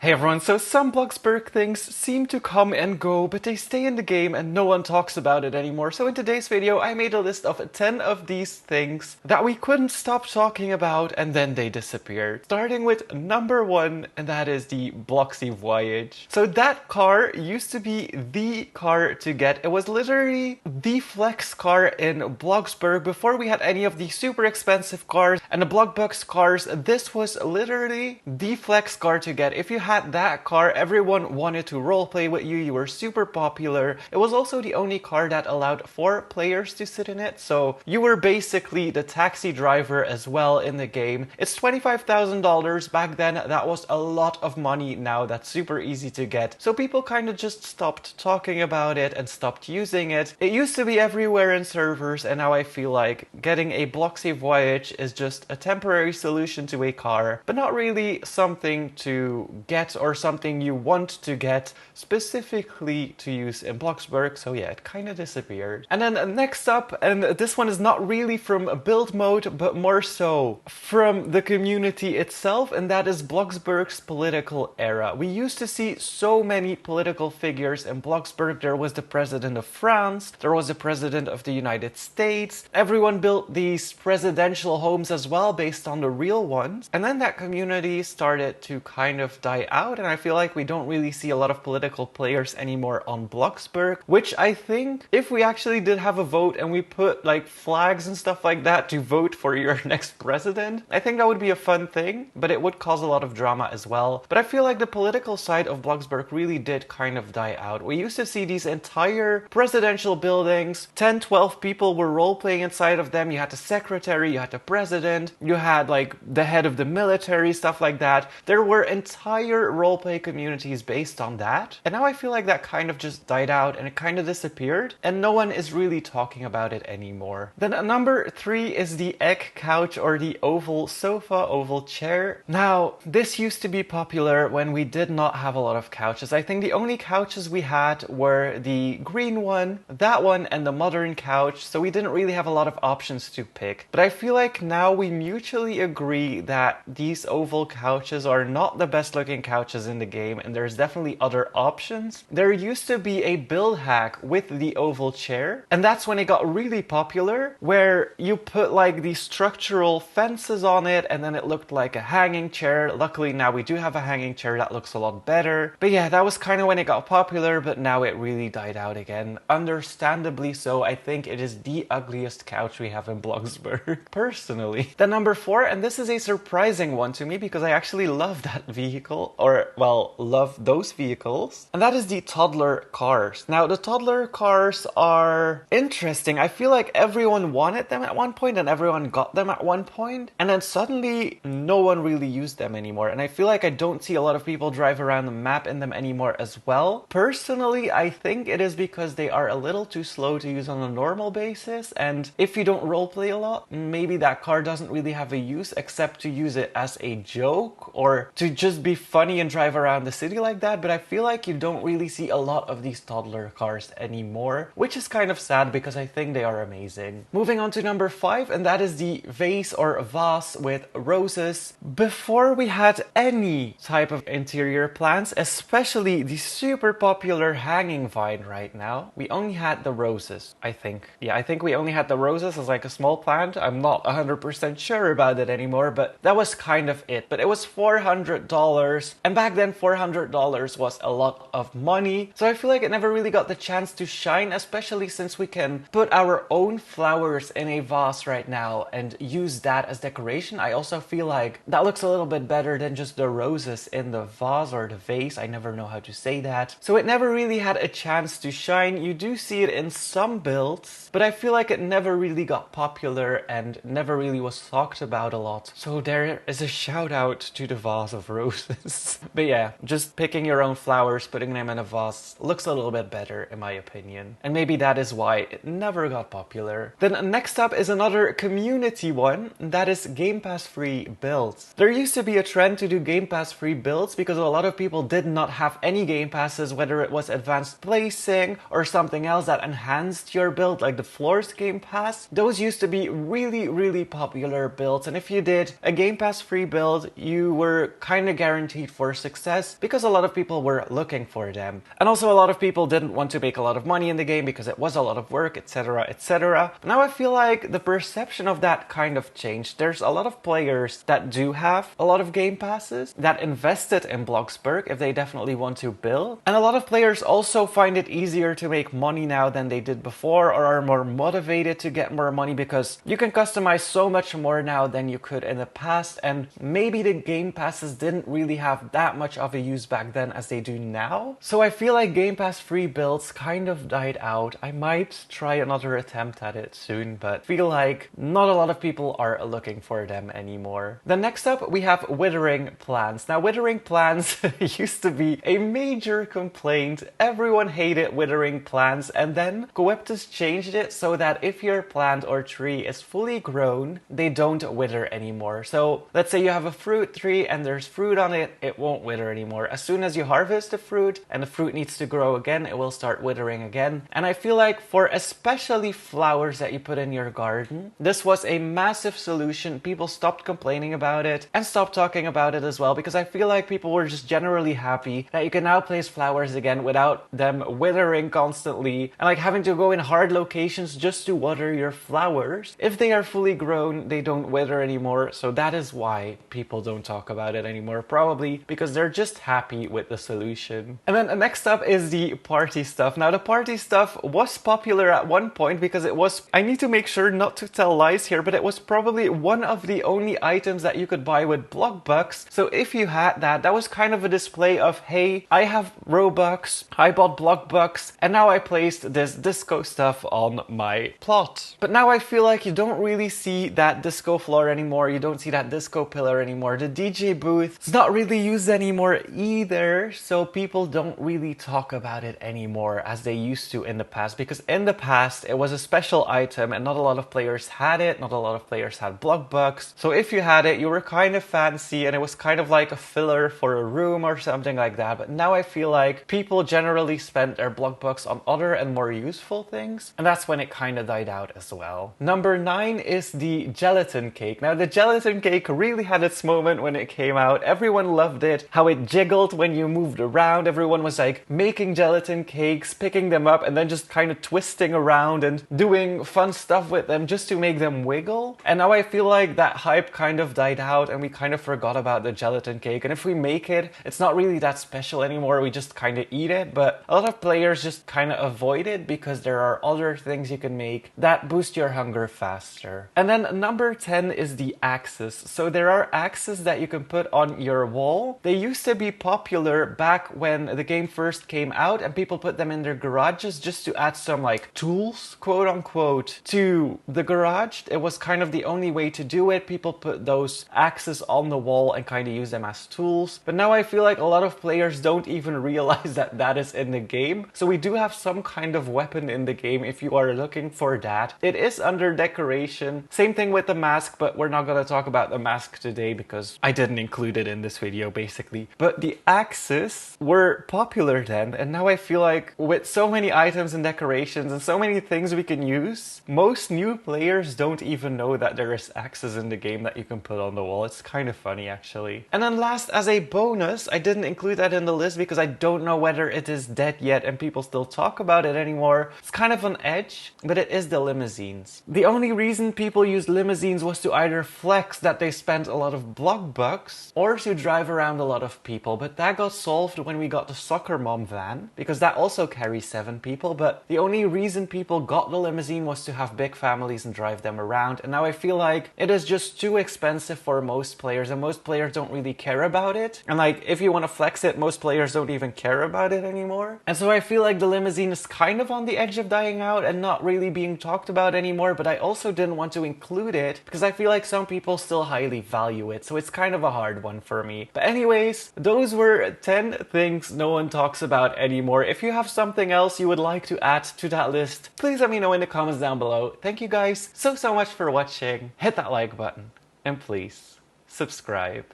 Hey everyone, so some Bloxburg things seem to come and go, but they stay in the game and no one talks about it anymore. So in today's video, I made a list of 10 of these things that we couldn't stop talking about and then they disappeared. Starting with number 1, and that is the Bloxay Voyage. So that car used to be the car to get. It was literally the flex car in Bloxburg before we had any of the super expensive cars and the Bloxburg cars. This was literally the flex car to get. If you had that car, everyone wanted to roleplay with you. You were super popular. It was also the only car that allowed 4 players to sit in it, so you were basically the taxi driver as well in the game. It's $25,000 back then. That was a lot of money. Now that's super easy to get. So people kind of just stopped talking about it and stopped using it. It used to be everywhere in servers, and now I feel like getting a Bloxay Voyage is just a temporary solution to a car, but not really something to get or something you want to get specifically to use in Bloxburg. So yeah, it kind of disappeared. And then next up, and this one is not really from build mode, but more so from the community itself, and that is Bloxburg's political era. We used to see so many political figures in Bloxburg. There was the president of France, there was the president of the United States. Everyone built these presidential homes as well based on the real ones. And then that community started to kind of die out, and I feel like we don't really see a lot of political players anymore on Bloxburg, which I think if we actually did have a vote and we put like flags and stuff like that to vote for your next president, I think that would be a fun thing, but it would cause a lot of drama as well. But I feel like the political side of Bloxburg really did kind of die out. We used to see these entire presidential buildings, 10, 12 people were role-playing inside of them. You had the secretary, you had the president, you had like the head of the military, stuff like that. There were entire roleplay communities based on that, and now I feel like that kind of just died out and it kind of disappeared and no one is really talking about it anymore. Then number 3 is the egg couch, or the oval sofa, oval chair. Now this used to be popular when we did not have a lot of couches. I think the only couches we had were the green one, that one, and the modern couch, so we didn't really have a lot of options to pick. But I feel like now we mutually agree that these oval couches are not the best looking couches in the game, and there's definitely other options. There used to be a build hack with the oval chair, and that's when it got really popular, where you put like these structural fences on it and then it looked like a hanging chair. Luckily now we do have a hanging chair that looks a lot better. But yeah, that was kind of when it got popular, but now it really died out again. Understandably so. I think it is the ugliest couch we have in Bloxburg, personally. Then number 4, and this is a surprising one to me because I actually love that vehicle, or well, love those vehicles, and that is the Toddler Cars. Now the Toddler Cars are interesting. I feel like everyone wanted them at one point and everyone got them at one point, and then suddenly no one really used them anymore, and I feel like I don't see a lot of people drive around the map in them anymore as well. Personally, I think it is because they are a little too slow to use on a normal basis, and if you don't roleplay a lot, maybe that car doesn't really have a use except to use it as a joke or to just be funny and drive around the city like that. But I feel like you don't really see a lot of these Toddler Cars anymore, which is kind of sad because I think they are amazing. Moving on to number 5, and that is the vase or vase with roses. Before we had any type of interior plants, especially the super popular hanging vine right now, we only had the roses, I think. Yeah, I think we only had the roses as like a small plant. I'm not 100% sure about it anymore, but that was kind of it. But it was $400, and back then $400 was a lot of money, so I feel like it never really got the chance to shine, especially since we can put our own flowers in a vase right now and use that as decoration. I also feel like that looks a little bit better than just the roses in the vase or the vase. I never know how to say that. So it never really had a chance to shine. You do see it in some builds, but I feel like it never really got popular and never really was talked about a lot. So there is a shout out to the Vase of Roses. But yeah, just picking your own flowers, putting them in a vase looks a little bit better in my opinion. And maybe that is why it never got popular. Then next up is another community one, and that is Game Pass free builds. There used to be a trend to do Game Pass free builds because a lot of people did not have any Game Passes, whether it was advanced placing or something else that enhanced your build, like the Floors Game Pass. Those used to be really popular builds, and if you did a Game Pass free build, you were kind of guaranteed recipe for success because a lot of people were looking for them. And also a lot of people didn't want to make a lot of money in the game because it was a lot of work, etc, etc. Now I feel like the perception of that kind of changed. There's a lot of players that do have a lot of game passes that invested in Bloxburg if they definitely want to build. And a lot of players also find it easier to make money now than they did before, or are more motivated to get more money because you can customize so much more now than you could in the past, and maybe the game passes didn't really have that much of a use back then as they do now. So I feel like game pass free builds kind of died out. I might try another attempt at it soon, but feel like not a lot of people are looking for them anymore. Then next up we have withering plants. Now withering plants used to be a major complaint. Everyone hated withering plants, and then Coeptus changed it so that if your plant or tree is fully grown, they don't wither anymore. So let's say you have a fruit tree and there's fruit on it, it won't wither anymore. As soon as you harvest the fruit and the fruit needs to grow again, it will start withering again. And I feel like for especially flowers that you put in your garden, this was a massive solution. People stopped complaining about it and stopped talking about it as well, because I feel like people were just generally happy that you can now place flowers again without them withering constantly and like having to go in hard locations just to water your flowers. If they are fully grown, they don't wither anymore. So that is why people don't talk about it anymore, probably because they're just happy with the solution. And then next up is the party stuff. Now the party stuff was popular at one point because it was, I need to make sure not to tell lies here, but it was probably one of the only items that you could buy with Blockbucks. So if you had that, that was kind of a display of, hey, I have Robux, I bought Blockbucks, and now I placed this disco stuff on my plot. But now I feel like you don't really see that disco floor anymore, you don't see that disco pillar anymore. The DJ booth is not really used anymore either, so people don't really talk about it anymore as they used to in the past, because in the past it was a special item and not a lot of players had it, not a lot of players had Blockbucks. So if you had it, you were kind of fancy and it was kind of like a filler for a room or something like that. But now I feel like people generally spend their Blockbucks on other and more useful things, and that's when it kind of died out as well. Number 9 is the gelatin cake. Now the gelatin cake really had its moment when it came out. Everyone loved it, how it jiggled when you moved around. Everyone was like making gelatin cakes, picking them up and then just kind of twisting around and doing fun stuff with them just to make them wiggle. And now I feel like that hype kind of died out and we kind of forgot about the gelatin cake. And if we make it, it's not really that special anymore. We just kind of eat it. But a lot of players just kind of avoid it because there are other things you can make that boost your hunger faster. And then number 10 is the axes. So there are axes that you can put on your wall. They used to be popular back when the game first came out and people put them in their garages just to add some like tools, quote unquote, to the garage. It was kind of the only way to do it. People put those axes on the wall and kind of use them as tools. But now I feel like a lot of players don't even realize that that is in the game. So we do have some kind of weapon in the game if you are looking for that. It is under decoration. Same thing with the mask, but we're not going to talk about the mask today because I didn't include it in this video basically. But the axes were popular then, and now I feel like with so many items and decorations and so many things we can use, most new players don't even know that there is axes in the game that you can put on the wall. It's kind of funny actually. And then last, as a bonus, I didn't include that in the list because I don't know whether it is dead yet and people still talk about it anymore. It's kind of on edge, but it is the limousines. The only reason people used limousines was to either flex that they spent a lot of Blockbucks or to drive around a lot of people, but that got solved when we got the soccer mom van because that also carries 7 people. But the only reason people got the limousine was to have big families and drive them around, and now I feel like it is just too expensive for most players and most players don't really care about it. And like if you want to flex it, most players don't even care about it anymore. And so I feel like the limousine is kind of on the edge of dying out and not really being talked about anymore, but I also didn't want to include it because I feel like some people still highly value it, so it's kind of a hard one for me. But anyways, those were 10 things no one talks about anymore. If you have something else you would like to add to that list, please let me know in the comments down below. Thank you guys so much for watching. Hit that like button and please subscribe.